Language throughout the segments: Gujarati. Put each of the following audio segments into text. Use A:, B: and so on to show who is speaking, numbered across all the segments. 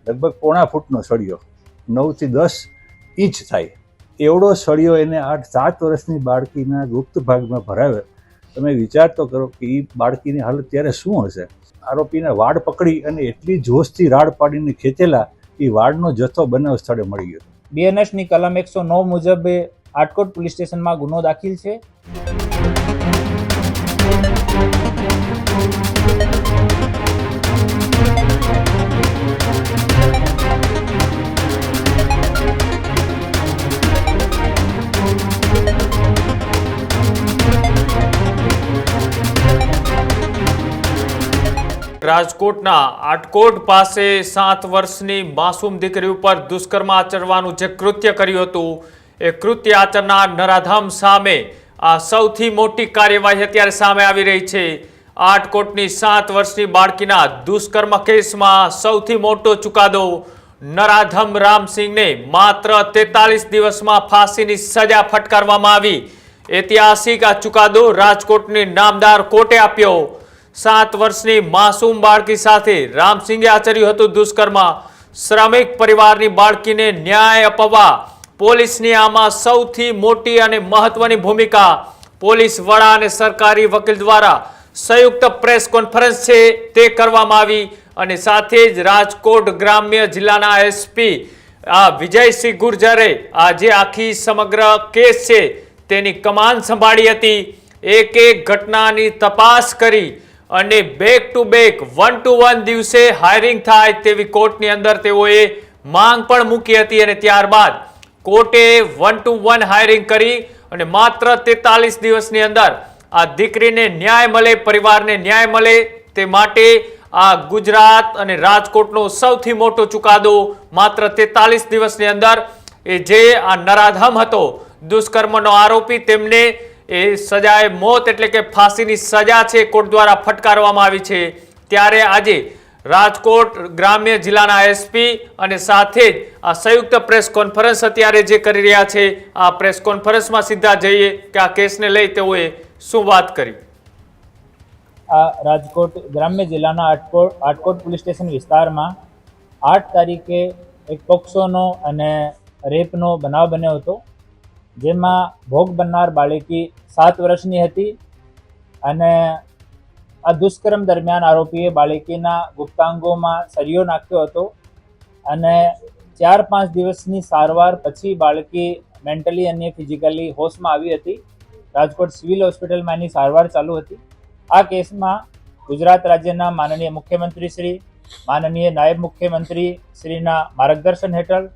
A: લગભગ પોણા ફૂટનો સળિયો, 9 થી 10 ઇંચ થાય એવડો સળિયો એને 7 વર્ષની બાળકીના ગુપ્ત ભાગમાં ભરાવ્યો. તમે વિચાર તો કરો કે એ બાળકીની હાલત ત્યારે શું હશે. આરોપીને વાડ પકડી અને એટલી જોશથી રાડ પાડીને ખેંચેલા, એ વાડનો જથ્થો બનાવ સ્થળે મળી ગયો.
B: BNSની કલમ 109 મુજબ આટકોટ પોલીસ સ્ટેશનમાં ગુનો દાખલ છે.
C: રાજકોટના આટકોટ પાસે 7 વર્ષની માસૂમ દીકરી ઉપર દુષ્કર્મ આચરવાનું જે કૃત્ય કર્યું હતું, એ કૃત્ય આચરનાર નરાધમ સામે આ સૌથી મોટી કાર્યવાહી અત્યારે સામે આવી રહી છે. આટકોટની 7 વર્ષની બાળકીના દુષ્કર્મ કેસમાં સૌથી મોટો ચુકાદો. નરાધમ રામસિંહને માત્ર 43 દિવસમાં ફાંસીની સજા ફટકારવામાં આવી. ઐતિહાસિક આ ચુકાદો રાજકોટની નામદાર કોર્ટે આપ્યો. 7 વર્ષની માસૂમ બાળકી સાથે રામસિંહે આચર્યું હતું દુષ્કર્મ. શ્રમિક પરિવારની બાળકીને ન્યાય અપાવવા પોલીસની આમાં સૌથી મોટી અને મહત્વની ભૂમિકા. પોલીસ વડા અને સરકારી વકીલ દ્વારા સંયુક્ત પ્રેસ કોન્ફરન્સ છે તે કરવામાં આવી અને સાથે જ રાજકોટ ગ્રામ્ય જિલ્લાના SP વિજયસિંહ ગુર્જરે આ જે આખી સમગ્ર કેસ છે તેની કમાન સંભાળી હતી. એક એક ઘટનાની તપાસ કરી અને બેક ટુ બેક 1 to 1 દિવસે હાયરિંગ થાય તેવી કોર્ટની અંદર તેઓએ માંગ પણ મૂકી હતી અને ત્યારબાદ કોર્ટે 1 to 1 હાયરિંગ કરી અને માત્ર 43 દિવસની અંદર આ દીકરીને ન્યાય મળે, પરિવારને ન્યાય મળે તે માટે આ ગુજરાત અને રાજકોટનો સૌથી મોટો ચુકાદો. માત્ર 43 દિવસની અંદર એ જે આ નરાધમ હતો, દુષ્કર્મનો આરોપી, તેમને એ સજાએ મોત એટલે કે ફાંસીની સજા છે કોર્ટ દ્વારા ફટકારવામાં આવી છે. ત્યારે આજે રાજકોટ ગ્રામ્ય જિલ્લાના SP અને સાથે જ આ સંયુક્ત પ્રેસ કોન્ફરન્સ અત્યારે જે કરી રહ્યા છે, આ પ્રેસ કોન્ફરન્સમાં સીધા જઈએ કે આ કેસને લઈ તેઓએ શું વાત કરી.
B: આ રાજકોટ ગ્રામ્ય જિલ્લાના આટકોટ પોલીસ સ્ટેશન વિસ્તારમાં 8 તારીખે એક પોક્સોનો અને રેપનો બનાવ બન્યો હતો, જેમાં ભોગ બનનાર બાળકી 7 વર્ષની હતી અને આ દુષ્કર્મ દરમિયાન આરોપીએ બાળકીના ગુપ્તાંગોમાં સળિયો નાખ્યો હતો અને 4-5 દિવસની સારવાર પછી બાળકી મેન્ટલી અને ફિઝિકલી હોશમાં આવી હતી. રાજકોટ સિવિલ હોસ્પિટલમાં એની સારવાર ચાલુ હતી. આ કેસમાં ગુજરાત રાજ્યના માનનીય મુખ્યમંત્રી શ્રી, માનનીય નાયબ મુખ્યમંત્રી શ્રીના માર્ગદર્શન હેઠળ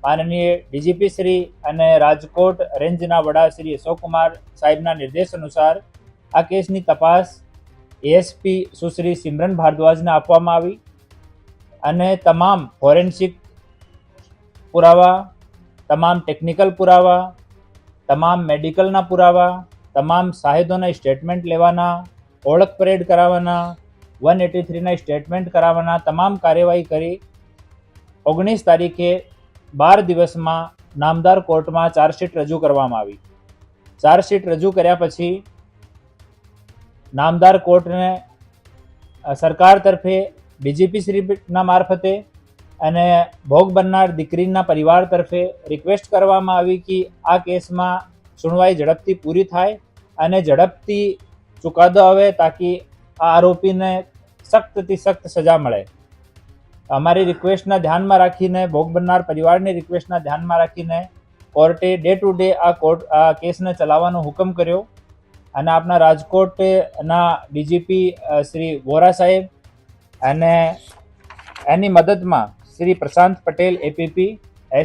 B: માનનીય DGP શ્રી અને રાજકોટ રેન્જના વડા શ્રી અશોક કુમાર સાહેબના નિર્દેશ અનુસાર આ કેસની તપાસ ASP સુશ્રી સિમરન ભારદ્વાજને આપવામાં આવી અને તમામ ફોરેન્સિક પુરાવા, તમામ ટેકનિકલ પુરાવા, તમામ મેડિકલના પુરાવા, તમામ સાહેદોના સ્ટેટમેન્ટ લેવાના, ઓળખ પરેડ કરાવવાના, 183ના સ્ટેટમેન્ટ કરાવવાના તમામ કાર્યવાહી કરી 19 તારીખે 12 દિવસમાં નામદાર કોર્ટમાં ચાર્જશીટ રજૂ કરવામાં આવી. ચાર્જશીટ રજૂ કર્યા પછી નામદાર કોર્ટને સરકાર તરફે DGP શ્રીના મારફતે અને ભોગ બનનાર દીકરીના પરિવાર તરફે રિક્વેસ્ટ કરવામાં આવી કે આ કેસમાં સુનવાઈ ઝડપથી પૂરી થાય અને ઝડપથી ચુકાદો આવે તાકી આ આરોપીને સખ્તથી સખ્ત સજા મળે. અમારી રિક્વેસ્ટના ધ્યાનમાં રાખીને, ભોગ બનનાર પરિવારની રિક્વેસ્ટના ધ્યાનમાં રાખીને કોર્ટે ડે ટુ ડે આ કેસને ચલાવવાનો હુકમ કર્યો અને આપણા રાજકોટના DGP શ્રી વોરા સાહેબ અને એની મદદમાં શ્રી પ્રશાંત પટેલ APP,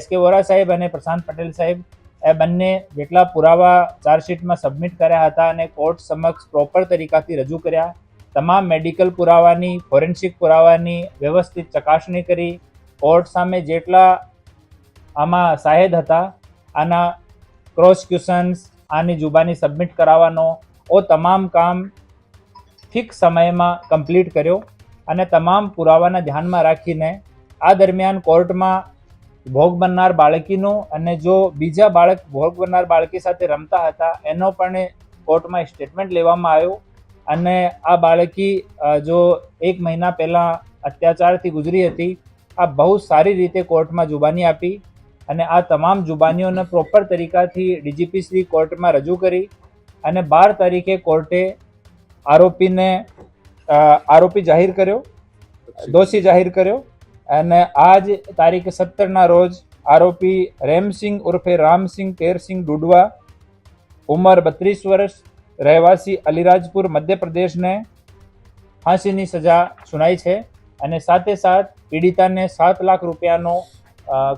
B: SK વોરા સાહેબ અને પ્રશાંત પટેલ સાહેબ એ બંને જેટલા પુરાવા ચાર્જશીટમાં સબમિટ કર્યા હતા અને કોર્ટ સમક્ષ પ્રોપર તરીકાથી રજૂ કર્યા. તમામ મેડિકલ પુરાવાની, ફોરેન્સિક પુરાવાની વ્યવસ્થિત ચકાસણી કરી. કોર્ટ સામે જેટલા આમાં સાહેદ હતા આના ક્રોસ ક્વેશ્ચન્સ, આની જુબાની સબમિટ કરાવવાનો તમામ કામ ફિક્સ સમયમાં કમ્પ્લીટ કર્યો અને તમામ પુરાવાના ધ્યાનમાં રાખીને આ દરમિયાન કોર્ટમાં ભોગ બનનાર બાળકીનો અને જો બીજા ભોગ બનનાર બાળકી સાથે રમતા હતા એનો પણ કોર્ટમાં સ્ટેટમેન્ટ લેવામાં આવ્યો અને આ બાળકી જો 1 મહિના પહેલાં અત્યાચારથી ગુજરી હતી આ બહુ સારી રીતે કોર્ટમાં જુબાની આપી અને આ તમામ જુબાનીઓને પ્રોપર તરીકાથી ડીજીપી શ્રી કોર્ટમાં રજૂ કરી અને 12 તારીખે કોર્ટે આરોપી જાહેર કર્યો, દોષી જાહેર કર્યો અને આજ તારીખ 17ના રોજ આરોપી રેમસિંહ ઉર્ફે રામસિંહ તેરસિંહ ડુડવા, ઉંમર 32 વર્ષ, રહેવાસી અલીરાજપુર મધ્યપ્રદેશને ફાંસીની સજા સુનાઈ છે અને સાથે સાથ પીડિતાને 7 લાખ રૂપિયાનો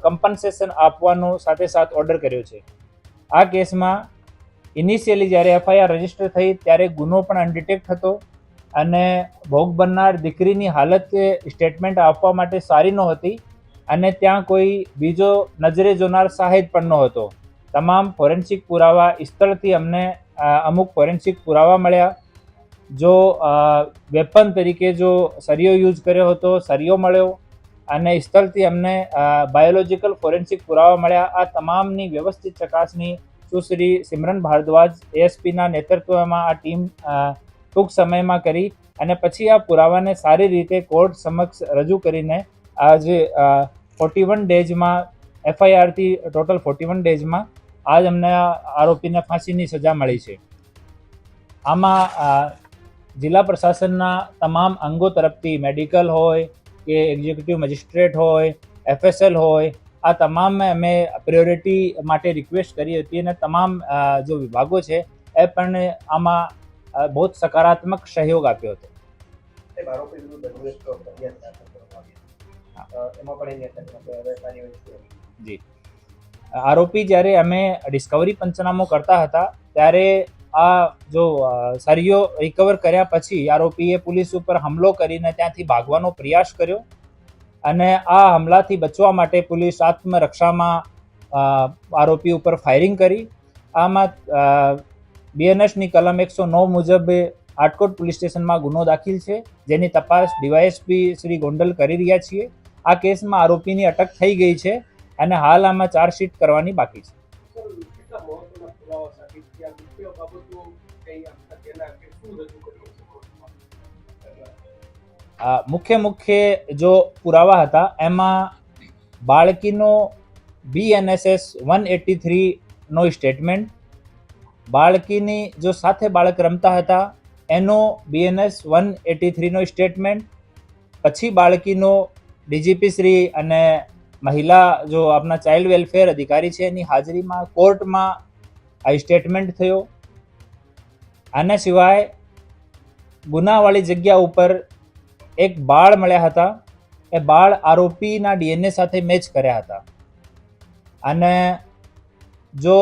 B: કમ્પન્સેશન આપવાનો સાથે સાથ ઓર્ડર કર્યો છે. આ કેસમાં ઇનિશિયલી જ્યારે એફઆઈઆર રજીસ્ટર થઈ ત્યારે ગુનો પણ અનડિટેક્ટ હતો અને ભોગ બનનાર દીકરીની હાલત સ્ટેટમેન્ટ આપવા માટે સારી નહોતી અને ત્યાં કોઈ બીજો નજરે જોનાર સાહેબ પણ નહોતો. તમામ ફોરેન્સિક પુરાવા સ્થળથી અમને અમુક ફોરેન્સિક પુરાવા મળ્યા. જો વેપન તરીકે જો સરિયો યુઝ કર્યો હતો, સરિયો મળ્યો અને સ્થળથી અમને બાયોલોજિકલ ફોરેન્સિક પુરાવા મળ્યા. આ તમામની વ્યવસ્થિત ચકાસણી સુશ્રી સિમરન ભારદ્વાજ એએસપીના નેતૃત્વમાં આ ટીમ ટૂંક સમયમાં કરી અને પછી આ પુરાવાને સારી રીતે કોર્ટ સમક્ષ રજૂ કરીને આજે 41 ડેઝમાં એફઆઈઆરથી ટોટલ 41 ડેઝમાં આજ અમને આરોપીને ફાંસીની સજા મળી છે. આમાં જિલ્લા પ્રશાસનના તમામ અંગો તરફથી મેડિકલ હોય કે એક્ઝિક્યુટિવ મેજિસ્ટ્રેટ હોય, એફએસએલ હોય, આ તમામ અમે પ્રાયોરિટી માટે રિક્વેસ્ટ કરી હતી અને તમામ જો વિભાગો છે એ પણ આમાં બહુ સકારાત્મક સહયોગ આપ્યો હતો. જી, આરોપી જ્યારે અમે ડિસ્કવરી પંચનામો કરતા હતા ત્યારે આ જો સરિયો રિકવર કર્યા પછી આરોપીએ પોલીસ ઉપર હુમલો કરીને ત્યાંથી ભાગવાનો પ્રયાસ કર્યો અને આ હુમલાથી બચવા માટે પોલીસ આત્મરક્ષામાં આરોપી ઉપર ફાયરિંગ કરી. આમાં બીએનએસની કલમ 109 મુજબ આટકોટ પોલીસ સ્ટેશનમાં ગુનો દાખલ છે, જેની તપાસ ડીવાયએસપી શ્રી ગોંડલ કરી રહ્યા છીએ. આ કેસમાં આરોપીની અટક થઈ ગઈ છે અને હાલ આમાં ચાર્જશીટ કરવાની બાકી છે. મુખ્ય જો પુરાવા હતા એમાં બાળકીનો BNSS 183 નો સ્ટેટમેન્ટ, બાળકીની જો સાથે બાળક રમતા હતા એનો BNS 183 નો સ્ટેટમેન્ટ, પછી બાળકીનો ડીજીપી શ્રી અને મહિલા જો આપણા ચાઇલ્ડ વેલફેર અધિકારી છે એની હાજરીમાં કોર્ટમાં આ સ્ટેટમેન્ટ થયો. આના સિવાય ગુનાવાળી જગ્યા ઉપર એક બાળ મળ્યા હતા. એ બાળ આરોપીના DNA સાથે મેચ કર્યા હતા અને જો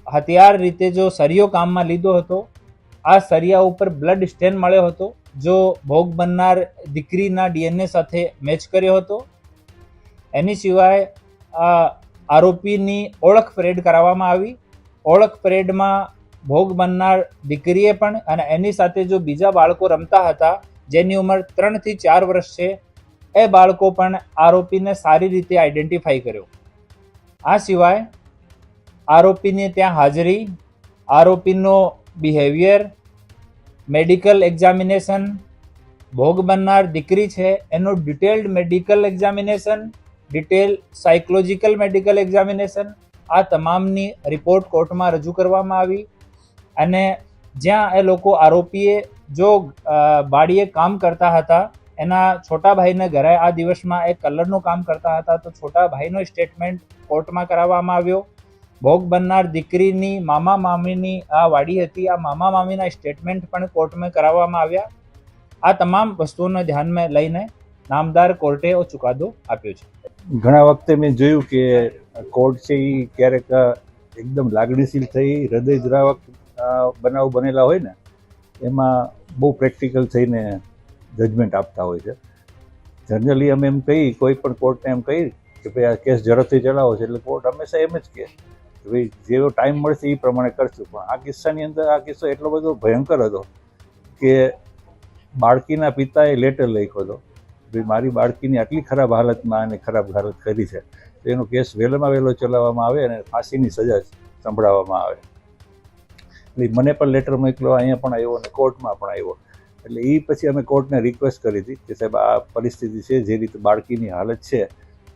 B: હથિયાર રીતે જો સરિયો કામમાં લીધો હતો, આ સરિયા ઉપર બ્લડ સ્ટેન મળ્યો હતો જો ભોગ બનનાર દીકરીના DNA સાથે મેચ કર્યો હતો. એની સિવાય આ આરોપીની ઓળખ પરેડ કરાવવામાં આવી. ઓળખ પરેડમાં ભોગ બનનાર દીકરીએ પણ અને એની સાથે જો બીજા બાળકો રમતા હતા જેની ઉંમર 3 થી 4 વર્ષ છે એ બાળકો પણ આરોપીને સારી રીતે આઈડેન્ટિફાઈ કર્યો. આ સિવાય આરોપીની ત્યાં હાજરી, આરોપીનો બિહેવિયર, મેડિકલ એક્ઝામિનેશન, ભોગ બનનાર દીકરી છે એનો detailed medical examination, detail psychological medical examination, આ તમામની રિપોર્ટ કોર્ટમાં રજૂ કરવામાં આવી અને જ્યાં એ લોકો આરોપીએ જો બાળીએ કામ કરતા હતા એના છોટા ભાઈને ઘરે આ દિવસમાં એક કલરનું કામ કરતા હતા તો છોટા ભાઈનો સ્ટેટમેન્ટ કોર્ટમાં કરાવવામાં આવ્યો. ભોગ બનનાર દીકરીની મામા મામીની આ વાડી હતી, આ મામા મામીના સ્ટેટમેન્ટ પણ કોર્ટમાં કરાવવામાં આવ્યા. આ તમામ વસ્તુઓને ધ્યાનમાં લઈને નામદાર કોર્ટે ચુકાદો આપ્યો છે.
A: ઘણા વખતે મેં જોયું કે કોર્ટ છે એ ક્યારેક એકદમ લાગણીશીલ થઈ હૃદયદ્રાવક બનાવ બનેલા હોય ને એમાં બહુ પ્રેક્ટિકલ થઈને જજમેન્ટ આપતા હોય છે. જનરલી અમે એમ કહી કોઈ પણ કોર્ટને એમ કહી કે ભાઈ આ કેસ ઝડપથી ચલાવો છે એટલે કોર્ટ હંમેશા એમ જ કહે કે ભાઈ જેવો ટાઈમ મળશે એ પ્રમાણે કરશું. પણ આ કિસ્સાની અંદર આ કિસ્સો એટલો બધો ભયંકર હતો કે બાળકીના પિતાએ લેટર લખ્યો હતો ભાઈ મારી બાળકીની આટલી ખરાબ હાલતમાં અને ખરાબ હાલત કરી છે તો એનો કેસ વહેલામાં વહેલો ચલાવવામાં આવે અને ફાંસીની સજા સંભળાવવામાં આવે. એટલે મને પણ લેટર મોકલ્યો, અહીંયા પણ આવ્યો અને કોર્ટમાં પણ આવ્યો. એટલે એ પછી અમે કોર્ટને રિક્વેસ્ટ કરી હતી કે સાહેબ આ પરિસ્થિતિ છે, જે રીતે બાળકીની હાલત છે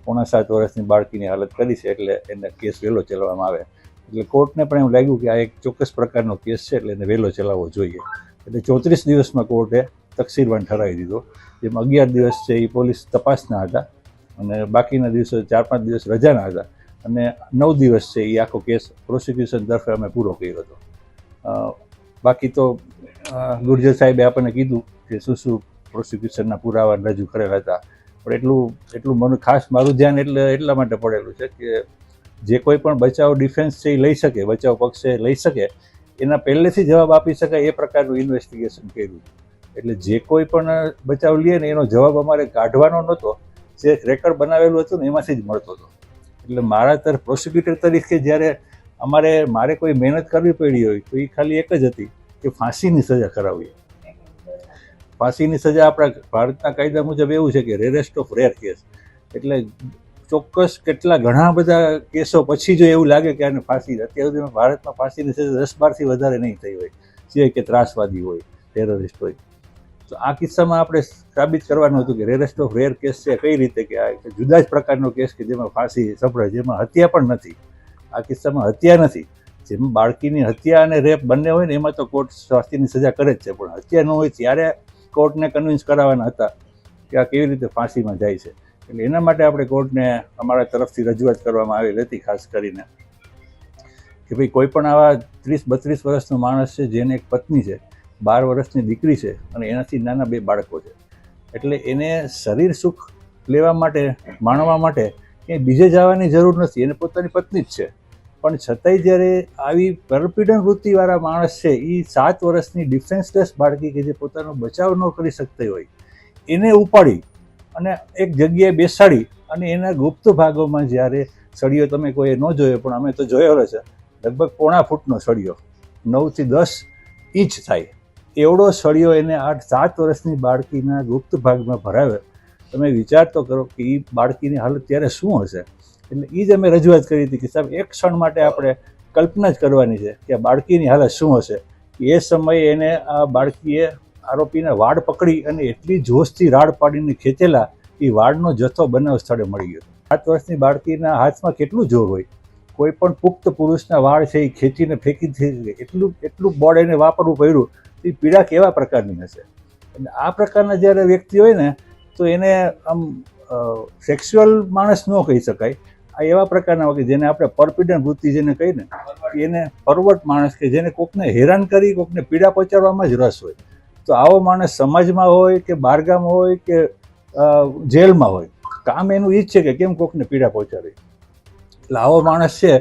A: 6.5 વર્ષની બાળકીની હાલત કરી છે, એટલે એને કેસ વહેલો ચલાવવામાં આવે. એટલે કોર્ટને પણ એવું લાગ્યું કે આ એક ચોક્કસ પ્રકારનો કેસ છે, એટલે એને વહેલો ચલાવવો જોઈએ. એટલે 34 દિવસમાં કોર્ટે તકસીરવાન ઠરાવી દીધો, જેમાં 11 દિવસ છે એ પોલીસ તપાસના હતા અને બાકીના દિવસો 4-5 દિવસ રજાના હતા અને 9 દિવસ છે એ આખો કેસ પ્રોસિક્યુશન તરફે અમે પૂરો કર્યો હતો. બાકી તો ગુર્જર સાહેબે આપણને કીધું કે શું પ્રોસિક્યુશનના પુરાવા રજૂ કરેલા હતા, પણ એટલું મને ખાસ મારું ધ્યાન એટલા માટે પડેલું છે કે જે કોઈ પણ બચાવ ડિફેન્સ છે એ લઈ શકે, બચાવ પક્ષે લઈ શકે, એના પહેલેથી જવાબ આપી શકાય એ પ્રકારનું ઇન્વેસ્ટિગેશન કર્યું. એટલે જે કોઈ પણ બચાવ લે ને એનો જવાબ અમારે કાઢવાનો નહોતો, જે રેકર્ડ બનાવેલું હતું ને એમાંથી જ મળતો હતો. એટલે મારા તરફ પ્રોસિક્યુટર તરીકે જ્યારે મારે કોઈ મહેનત કરવી પડી હોય તો એ ખાલી એક જ હતી કે ફાંસીની સજા કરાવવી. ફાંસીની સજા આપણા ભારતના કાયદા મુજબ એવું છે કે રેરેસ્ટ ઓફ રેર કેસ, એટલે ચોક્કસ ઘણા બધા કેસો પછી જો એવું લાગે કે આને ફાંસી, અત્યાર સુધીમાં ભારતમાં ફાંસીની સજા 10-12થી વધારે નહીં થઈ હોય, સિવાય કે ત્રાસવાદી હોય, ટેરરિસ્ટ હોય. તો આ કિસ્સામાં આપણે સાબિત કરવાનું હતું કે રેરેસ્ટ ઓફ રેર કેસ છે કઈ રીતે, કે આ જુદા જ પ્રકારનો કેસ કે જેમાં ફાંસી સપડાય, જેમાં હત્યા પણ નથી. આ કિસ્સામાં હત્યા નથી, જેમાં બાળકીની હત્યા અને રેપ બંને હોય ને એમાં તો કોર્ટ ફાંસીની સજા કરે જ છે, પણ હત્યા ન હોય ત્યારે કોર્ટને કન્વિન્સ કરાવવાના હતા કે આ કેવી રીતે ફાંસીમાં જાય છે. એટલે એના માટે આપણે કોર્ટને અમારા તરફથી રજૂઆત કરવામાં આવેલી હતી, ખાસ કરીને કે ભાઈ કોઈ પણ આવા 30-32 વર્ષનો માણસ છે જેને એક પત્ની છે, 12 વર્ષની દીકરી છે અને એનાથી નાના 2 બાળકો છે, એટલે એને શરીર સુખ લેવા માટે, માણવા માટે ક્યાંય બીજે જવાની જરૂર નથી, એને પોતાની પત્ની જ છે. પણ છતાંય જ્યારે આવી પરપીડન વૃત્તિવાળા માણસ છે, એ 7 વર્ષની ડિફેન્સલેસ બાળકી કે જે પોતાનો બચાવ ન કરી શકતી હોય, એને ઉપાડી અને એક જગ્યાએ બેસાડી અને એના ગુપ્ત ભાગોમાં જ્યારે સળિયો, તમે કોઈએ ન જોયો પણ અમે તો જોયેલો છે, લગભગ 1.5 ફૂટનો સળિયો, 9 થી 10 ઇંચ થાય એવડો સળિયો એને 7 વર્ષની બાળકીના ગુપ્ત ભાગમાં ભરાવે. તમે વિચાર તો કરો કે એ બાળકીની હાલત ત્યારે શું હશે. એટલે એ જ અમે રજૂઆત કરી હતી કે સાહેબ એક ક્ષણ માટે આપણે કલ્પના જ કરવાની છે કે આ બાળકીની હાલત શું હશે. એ સમયે એને આ બાળકીએ આરોપીના વાડ પકડી અને એટલી જોશથી રાડ પાડીને ખેંચેલા, એ વાડનો જથ્થો બનાવ સ્થળે મળી ગયો. 7 વર્ષની બાળકીના હાથમાં કેટલું જોર હોય, કોઈ પણ પુખ્ત પુરુષના વાળ છે એ ખેંચીને ફેંકી દે, એટલું બોડ એને વાપરવું પડ્યું, એ પીડા કેવા પ્રકારની હશે. અને આ પ્રકારના જ્યારે વ્યક્તિ હોય ને તો એને આમ સેક્સ્યુઅલ માણસ ન કહી શકાય. આ એવા પ્રકારના હોય જેને આપણે પરપીડન વૃત્તિ જેને કહીને, એને પરવર્ટ માણસ કે જેને કોકને હેરાન કરી, કોકને પીડા પહોંચાડવામાં જ રસ હોય. તો આવો માણસ સમાજમાં હોય કે બહારગામ હોય કે જેલમાં હોય, કામ એનું એ જ છે કે કેમ કોકને પીડા પહોંચાડે. એટલે આવો માણસ છે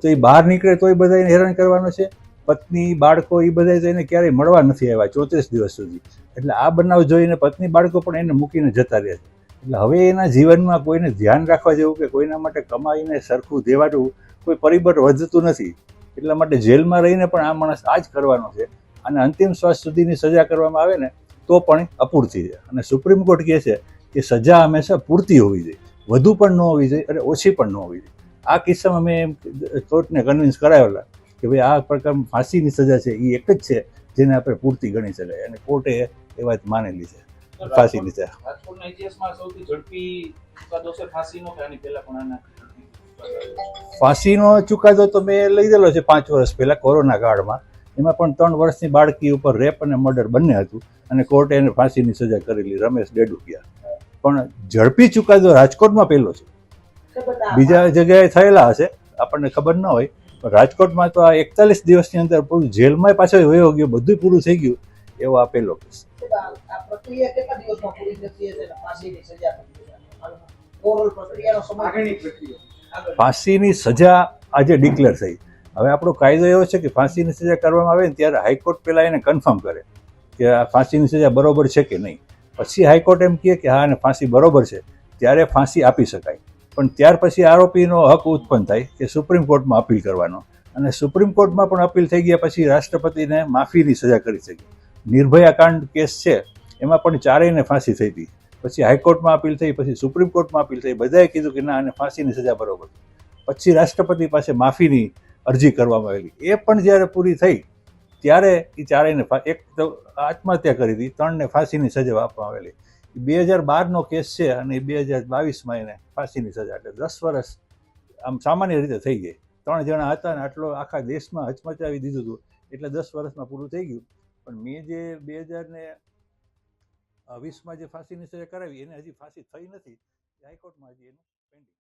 A: તો એ બહાર નીકળે તો એ બધાને હેરાન કરવાનો છે. પત્ની, બાળકો એ બધા તો એને ક્યારેય મળવા નથી આવ્યા 34 દિવસ સુધી. એટલે આ બનાવ જોઈને પત્ની, બાળકો પણ એને મૂકીને જતા રહ્યા છે. એટલે હવે એના જીવનમાં કોઈને ધ્યાન રાખવા જેવું કે કોઈના માટે કમાઈને સરખું દેવાનું કોઈ પરિબળ વધતું નથી. એટલા માટે જેલમાં રહીને પણ આ માણસ આ જ કરવાનો છે. અને અંતિમ શ્વાસ સુધીની સજા કરવામાં આવે ને તો પણ અપૂરતી છે. અને સુપ્રીમ કોર્ટ કહે છે કે સજા હંમેશા પૂરતી હોવી જોઈએ, વધુ પણ ન હોવી જોઈએ અને ઓછી પણ ન હોવી જોઈએ. આ કિસ્સામાં મેં કોર્ટને કન્વિન્સ કરાવેલા કે ભાઈ આ પ્રકાર ફાંસીની સજા છે એ એક જ છે જેને આપણે પૂરતી ગણી શકાય, અને કોર્ટે એ વાત માનેલી છે. ફાંસીની સજા
D: રાજકોટના ઇતિહાસમાં સૌથી ઝડપી ચુકાદો છે ફાંસીનો કે આની પહેલા પણ આના
A: ફાંસીનો ચુકાદો તો મેં લીધેલો છે 5 વર્ષ પહેલાં કોરોના કાળમાં. એમાં પણ 3 વર્ષની બાળકી ઉપર રેપ અને મર્ડર બંને હતું અને કોર્ટે એને ફાંસીની સજા કરેલી, રમેશ ડેડુકિયા. પણ ઝડપી ચુકાદો રાજકોટમાં પહેલો છે. બીજા જગ્યાએ થયેલા હશે, આપણને ખબર ન હોય, પણ રાજકોટમાં તો આ 41 દિવસની અંદર પૂરું જેલમાં પાછો વયો ગયો, બધું પૂરું થઈ ગયું, એવો આ પહેલો કેસ. ફાંસીની સજા આજે ડિક્લેર થઈ. હવે આપણો કાયદો એવો છે કે ફાંસીની સજા કરવામાં આવે ને ત્યારે હાઈકોર્ટ પહેલાં એને કન્ફર્મ કરે કે આ ફાંસીની સજા બરોબર છે કે નહીં. પછી હાઈકોર્ટ એમ કહે કે હા અને ફાંસી બરોબર છે, ત્યારે ફાંસી આપી શકાય. પણ ત્યાર પછી આરોપીનો હક ઉત્પન્ન થાય કે સુપ્રીમ કોર્ટમાં અપીલ કરવાનો, અને સુપ્રીમ કોર્ટમાં પણ અપીલ થઈ ગયા પછી રાષ્ટ્રપતિને માફીની સજા કરી શકી. નિર્ભયા કાંડ કેસ છે એમાં પણ ચારેયને ફાંસી થઈ હતી, પછી હાઈકોર્ટમાં અપીલ થઈ, પછી સુપ્રીમ કોર્ટમાં અપીલ થઈ, બધાએ કીધું કે ના આને ફાંસીની સજા બરોબર. પછી રાષ્ટ્રપતિ પાસે માફીની અરજી કરવામાં આવેલી, એ પણ જ્યારે પૂરી થઈ ત્યારે એ ચારેયને, એક તો આત્મહત્યા કરી હતી, 3ને ફાંસીની સજા આપવામાં આવેલી. 2012નો કેસ છે અને 2022માં એને ફાંસીની સજા, એટલે 10 વર્ષ આમ સામાન્ય રીતે થઈ ગઈ. 3 જણા હતા ને આટલો આખા દેશમાં હચમચાવી દીધું હતું, એટલે 10 વર્ષમાં પૂરું થઈ ગયું. પણ મેં જે 2020માં જે ફાંસીની સજા કરાવી એને હજી ફાંસી થઈ નથી, હાઈકોર્ટમાં હજી એનું પેન્ડિંગ.